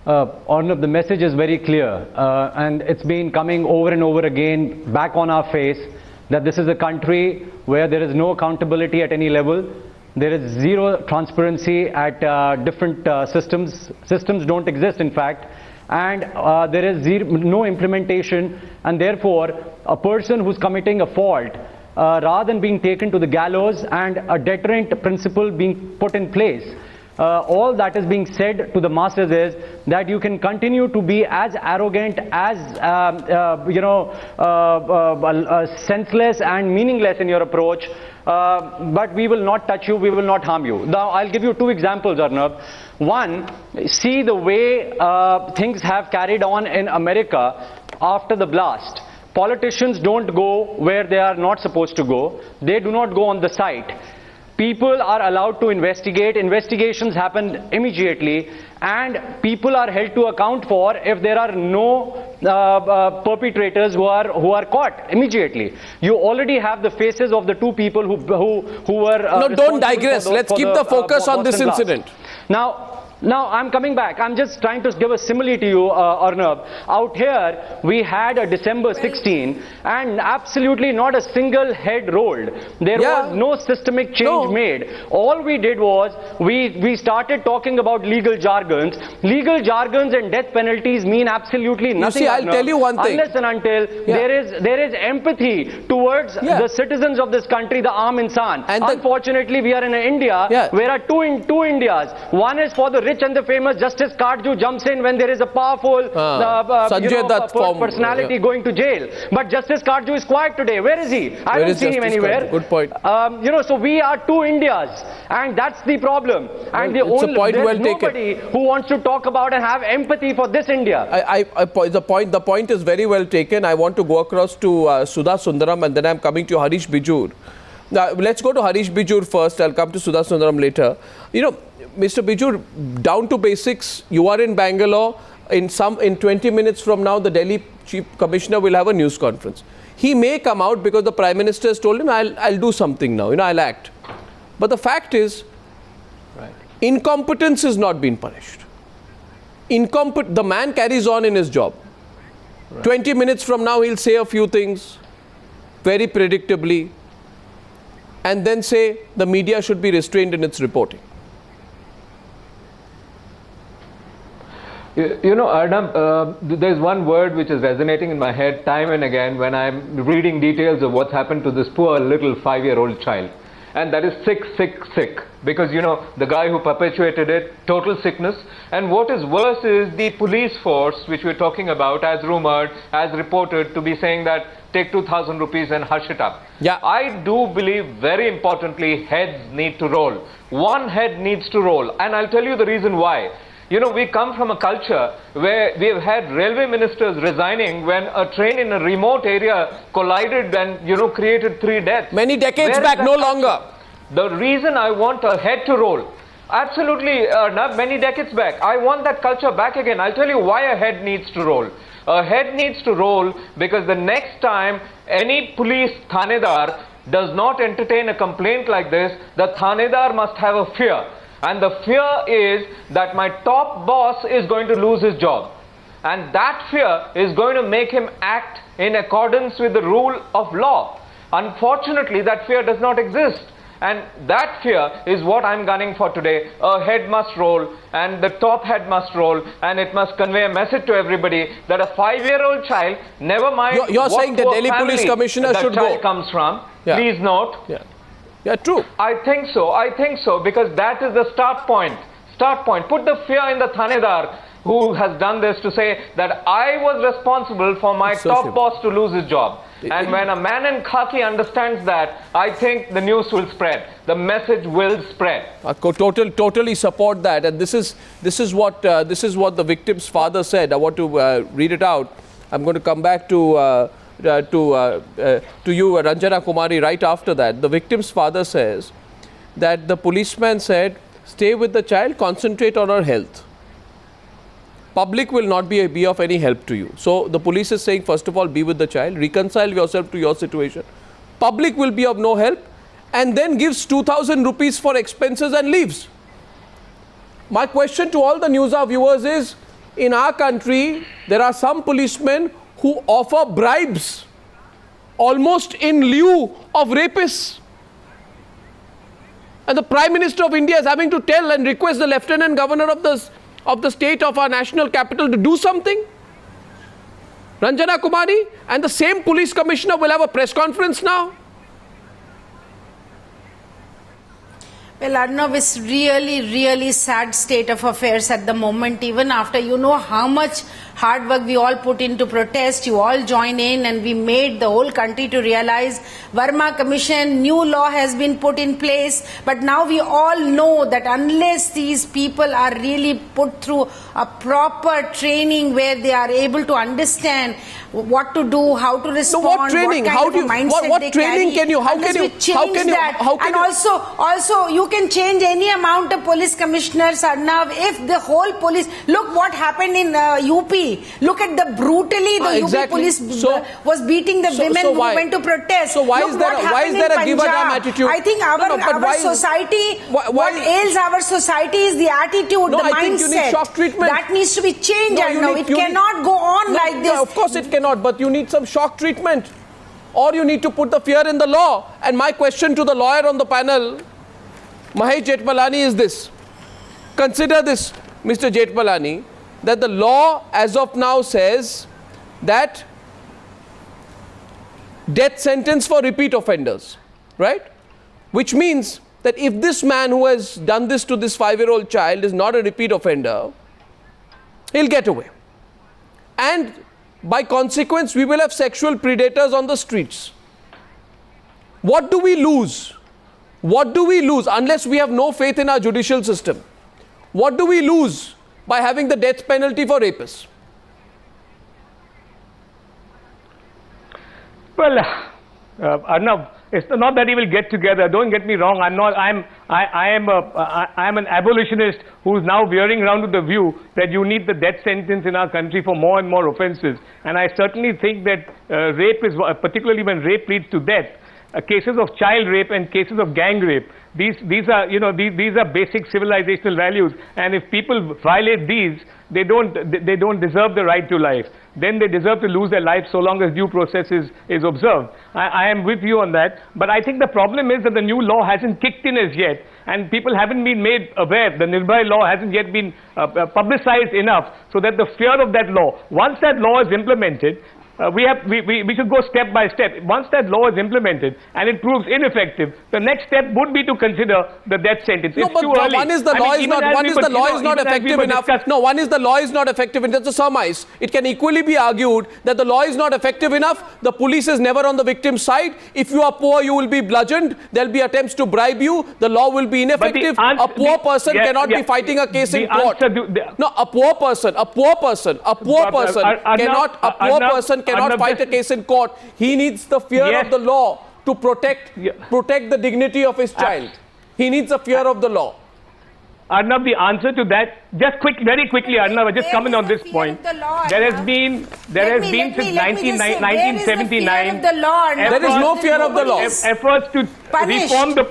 Arnab, the message is very clear, and it's been coming over and over again back on our face that this is a country where there is no accountability at any level. There is zero transparency at different systems. Systems don't exist, in fact, and there is no implementation, and therefore a person who's committing a fault, rather than being taken to the gallows and a deterrent principle being put in place, all that is being said to the masses is that you can continue to be as arrogant, as senseless and meaningless in your approach, but we will not touch you, we will not harm you. Now I'll give you two examples, Arnab. One, see the way things have carried on in America after the blast. Politicians don't go where they are not supposed to go. They do not go on the site. People are allowed to investigate. Investigations happen immediately, and people are held to account for if there are no perpetrators who are caught immediately. You already have the faces of the two people who were. No, don't digress. Let's keep the focus on this incident. Now I'm coming back. I'm just trying to give a simile to you, Arnab. Out here, we had a December 16, and absolutely not a single head rolled. There was no systemic change made. All we did was we started talking about legal jargons. Legal jargons and death penalties mean absolutely nothing. You see, I'll tell you one thing. Unless and until there is empathy towards the citizens of this country, the aam insan. And unfortunately, we are in India where are two Indias. One is for the rich and the famous. Justice Kardju jumps in when there is a powerful personality going to jail. But Justice Kardju is quiet today. Where is he? I don't see him anywhere. Good point. So we are two Indias, and that's the problem. And there's nobody who wants to talk about and have empathy for this India. The point is very well taken. I want to go across to Sudha Sundaram, and then I'm coming to Harish Bijur. Now, let's go to Harish Bijur first. I'll come to Sudha Sundaram later. You know, Mr. Bijur, down to basics, you are in Bangalore. In 20 minutes from now, the Delhi Chief Commissioner will have a news conference. He may come out because the Prime Minister has told him, I'll do something now, I'll act. But the fact is, incompetence is not being punished. The man carries on in his job. 20 minutes from now, he'll say a few things very predictably, and then say the media should be restrained in its reporting. You know, Arnab, there's one word which is resonating in my head time and again when I'm reading details of what's happened to this poor little 5-year-old child. And that is sick, sick, sick. Because, you know, the guy who perpetuated it, total sickness. And what is worse is the police force, which we're talking about, as rumored, as reported, to be saying that take 2,000 rupees and hush it up. Yeah. I do believe, very importantly, heads need to roll. One head needs to roll. And I'll tell you the reason why. You know, we come from a culture where we have had railway ministers resigning when a train in a remote area collided and, created 3 deaths. Many decades back, no longer. The reason I want a head to roll, absolutely, not many decades back, I want that culture back again. I'll tell you why a head needs to roll. A head needs to roll because the next time any police thanedar does not entertain a complaint like this, the thanedar must have a fear. And the fear is that my top boss is going to lose his job. And that fear is going to make him act in accordance with the rule of law. Unfortunately, that fear does not exist. And that fear is what I'm gunning for today. A head must roll, and the top head must roll, and it must convey a message to everybody that a 5-year-old child, never mind you're saying the Delhi Police Commissioner should go. That child comes from. Please note. Yeah, true. I think so, because that is the start point. Put the fear in the thanedar who has done this to say that I was responsible for my top boss to lose his job. And when a man in khaki understands that, I think the news will spread. The message will spread. I totally support that. And this is what the victim's father said. I want to read it out. I'm going to come back to you, Ranjana Kumari, right after that. The victim's father says that the policeman said, stay with the child, concentrate on her health. Public will not be of any help to you. So the police is saying, first of all, be with the child, reconcile yourself to your situation. Public will be of no help, and then gives 2,000 rupees for expenses and leaves. My question to all the Newshour viewers is, in our country, there are some policemen who offer bribes almost in lieu of rapists. And the Prime Minister of India is having to tell and request the Lieutenant Governor of the state of our national capital to do something. Ranjana Kumari and the same police commissioner will have a press conference now. Well, Arnav, it's really sad state of affairs at the moment. Even after how much hard work we all put into protest, you all join in, and we made the whole country to realize Verma Commission, new law has been put in place. But now we all know that unless these people are really put through a proper training where they are able to understand what to do, how to respond, so what training? what kind of a mindset what they training carry, can you? How can you? Also you can change any amount of police commissioners, Arnav. If the whole police, look what happened in UP. Look at the brutally the UP police was beating the women who went to protest. So why is there a give a damn attitude? I think our society, what ails our society is the attitude, the mindset. Think you need shock treatment. That needs to be changed. It cannot go on like this. Of course it cannot, but you need some shock treatment. Or you need to put the fear in the law. And my question to the lawyer on the panel, Mahesh Jethmalani, is this. Consider this, Mr. Jethmalani, that the law as of now says that death sentence for repeat offenders, right? Which means that if this man who has done this to this 5-year-old child is not a repeat offender, he'll get away. And by consequence, we will have sexual predators on the streets. What do we lose? What do we lose unless we have no faith in our judicial system? What do we lose by having the death penalty for rapists? Well, Arnav, it's not that he will get together. Don't get me wrong. I am an abolitionist who's now veering around to the view that you need the death sentence in our country for more and more offences. And I certainly think that rape is, particularly when rape leads to death, cases of child rape and cases of gang rape, these are basic civilizational values. And if people violate these, they don't deserve the right to life. Then they deserve to lose their life so long as due process is observed. I am with you on that. But I think the problem is that the new law hasn't kicked in as yet, and people haven't been made aware. The Nirbhaya law hasn't yet been publicized enough so that the fear of that law, once that law is implemented, we should go step by step. Once that law is implemented and it proves ineffective, the next step would be to consider the death sentence. No, but one is the law is not effective enough. No, one is the law is not effective enough. To surmise, it can equally be argued that the law is not effective enough. The police is never on the victim's side. If you are poor, you will be bludgeoned. There will be attempts to bribe you. The law will be ineffective. A poor person cannot be fighting a case in court. No, a poor person cannot fight a case in court. He needs the fear of the law to protect the dignity of his child. He needs the fear of the law. Arnav, the answer to that, very quickly, Arnav, just comment on this point. There has been since 1979. There is no fear of the law. Efforts to reform the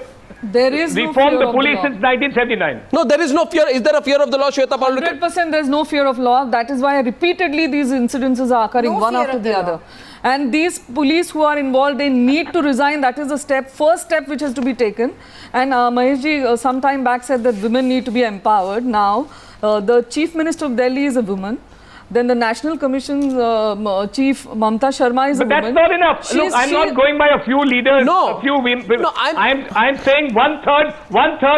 police since 1979. No, there is no fear. Is there a fear of the law, Shweta Pallikar? 100% there is no fear of law. That is why repeatedly these incidences are occurring one after the other. And these police who are involved, they need to resign. That is the first step which has to be taken. And Maheshji some time back said that women need to be empowered. Now, the Chief Minister of Delhi is a woman. Then the National Commission's chief, Mamta Sharma, is a woman. But that's not enough. Look, I'm not going by a few leaders, a few women. No, I'm saying one third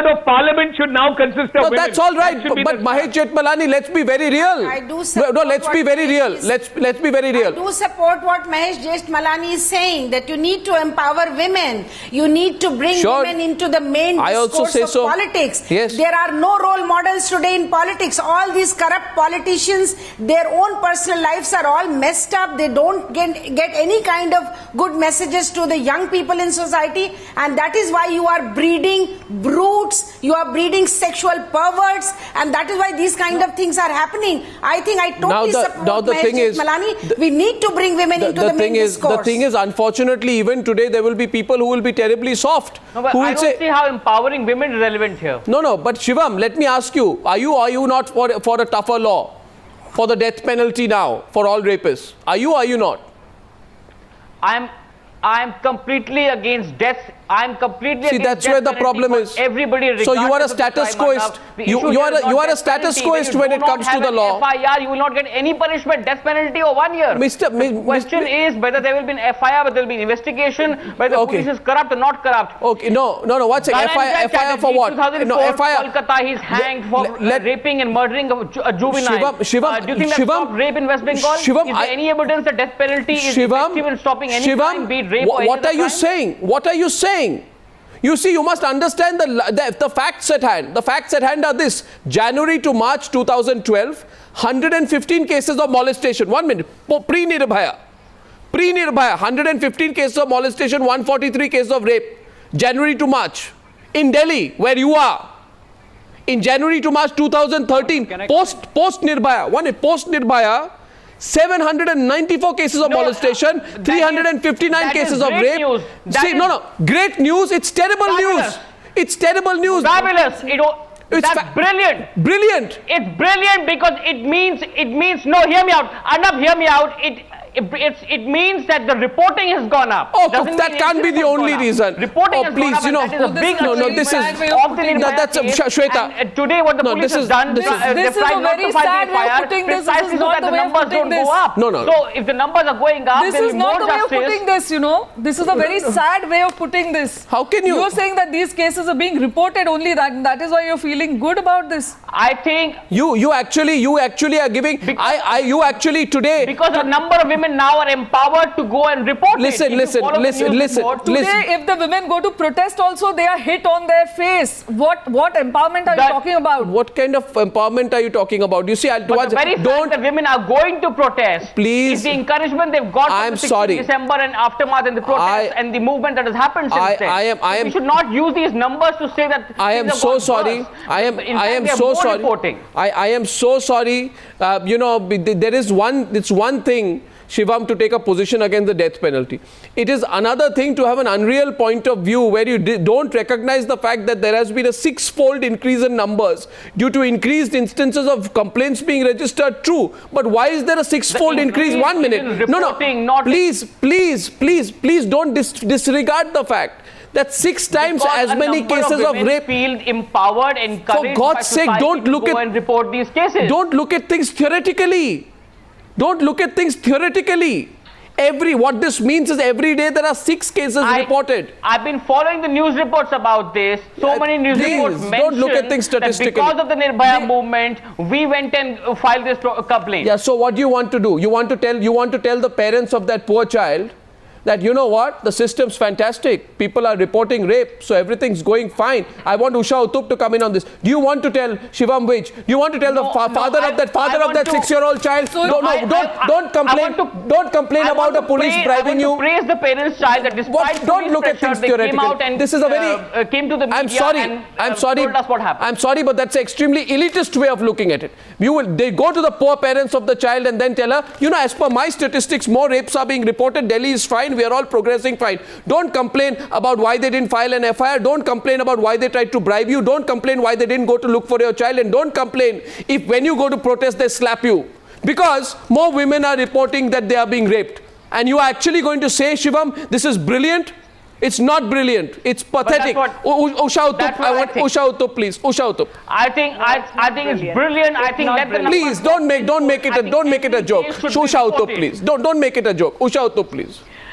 of parliament should now consist of women. That's all right. But Mahesh Jethmalani, let's be very real. I do support let's be very real. Let's be very real. I do support what Mahesh Jethmalani is saying, that you need to empower women. You need to bring women into the main discourse of politics. Yes. There are no role models today in politics. All these corrupt politicians, their own personal lives are all messed up. They don't get any kind of good messages to the young people in society, and that is why you are breeding brutes, you are breeding sexual perverts, and that is why these kind of things are happening. I think I totally support Mahesh Jethmalani. We need to bring women into the main discourse. The thing is, unfortunately, even today there will be people who will be terribly soft. No, but I don't see how empowering women is relevant here. No, but Shivam, let me ask you, are you not for a tougher law? for the death penalty now for all rapists? Are you or are you not? I'm completely against death. I'm completely See, against that's death where the penalty problem for is. everybody. So you are a regardless of the status crime, quoist. Arnab. The You issue are here is a not death status penalty. quoist you when do it comes not to have the an law. FIR, you will not get any punishment. Death penalty or 1 year. Question is whether there will be an FIR, whether there will be an investigation, whether the police is corrupt or not corrupt. Okay, no. What's Dhananjay FIR for what? 2004, No, FIR. Kolkata, he's hanged for raping and murdering a juvenile. Shivam, do you think that stopped rape in West Bengal? Shivam, is there any evidence that death penalty is effective in stopping any crime, be it rape or any what other are you crime? saying? What are you saying? You see, you must understand the facts at hand. The facts at hand are this. January to March 2012, 115 cases of molestation. 1 minute. Pre-Nirbhaya. Pre-Nirbhaya, 115 cases of molestation, 143 cases of rape. January to March. In Delhi, where you are. In January to March 2013, post-Nirbhaya. Post-Nirbhaya, 794 cases of molestation, 359 cases of rape. See, great news. It's terrible fabulous. news. It's terrible news. Fabulous. That's brilliant. Brilliant. It's brilliant because it means no, hear me out. Arnab, hear me out. It means that the reporting has gone up. Oh, that can't be the only reason. Reporting has please, gone up. That is a big this is of the Nirbhaya that's case. Shweta. And today what the police has done, this is a very sad way of putting this. This is not the way of putting this. So if the numbers are going up, this there is will be not more the way of justice. putting this, you know. This is a very sad way of putting this. How can you? You're saying that these cases are being reported only, that is why you're feeling good about this. I think you actually are giving. You actually today. Because a number of women now are empowered to go and report listen. Today, if the women go to protest also, they are hit on their face. What empowerment are you talking about? What kind of empowerment are you talking about? You see, the very fact that women are going to protest please, is the encouragement they've got from the 16th December and aftermath and the protest and the movement that has happened since then. We should not use these numbers to say that I am so sorry. I am so sorry. I am so sorry. There is one thing, Shivam, to take a position against the death penalty. It is another thing to have an unreal point of view where you don't recognize the fact that there has been a 6-fold increase in numbers due to increased instances of complaints being registered. True, but why is there a 6-fold increase? 1 minute. No. Please don't disregard the fact that 6 times as many cases of rape. Feel empowered, encouraged. For God's sake, don't look at and report these cases. Don't look at things theoretically. Don't look at things theoretically. What this means is every day there are 6 cases reported. I've been following the news reports about this. Many news reports mention don't look at things statistically. That because of the Nirbhaya movement, we went and filed this complaint. Yeah. So what do you want to do? You want to tell the parents of that poor child that, you know what, the system's fantastic. People are reporting rape, so everything's going fine. I want Usha Uttup to come in on this. Do you want to tell Shivam Vij? Do you want to tell the father of that 6-year-old child? Don't complain about a police bribing you. I want to praise the parents' child that despite don't look at things theoretically. Came out and this is a very came to the media I'm sorry. told us what happened. I'm sorry, but that's an extremely elitist way of looking at it. They go to the poor parents of the child and then tell her, as per my statistics, more rapes are being reported. Delhi is fine. We are all progressing fine. Don't complain about why they didn't file an FIR. Don't complain about why they tried to bribe you. Don't complain why they didn't go to look for your child. And don't complain if when you go to protest, they slap you. Because more women are reporting that they are being raped. And you are actually going to say, Shivam, this is brilliant? It's not brilliant. It's pathetic. Usha Uttup, I want Usha Uttup, please. Usha Uttup. I think it's brilliant. I think let the please don't make it a joke. Usha Uttup, please. Don't make it a joke. Usha Uttup, please.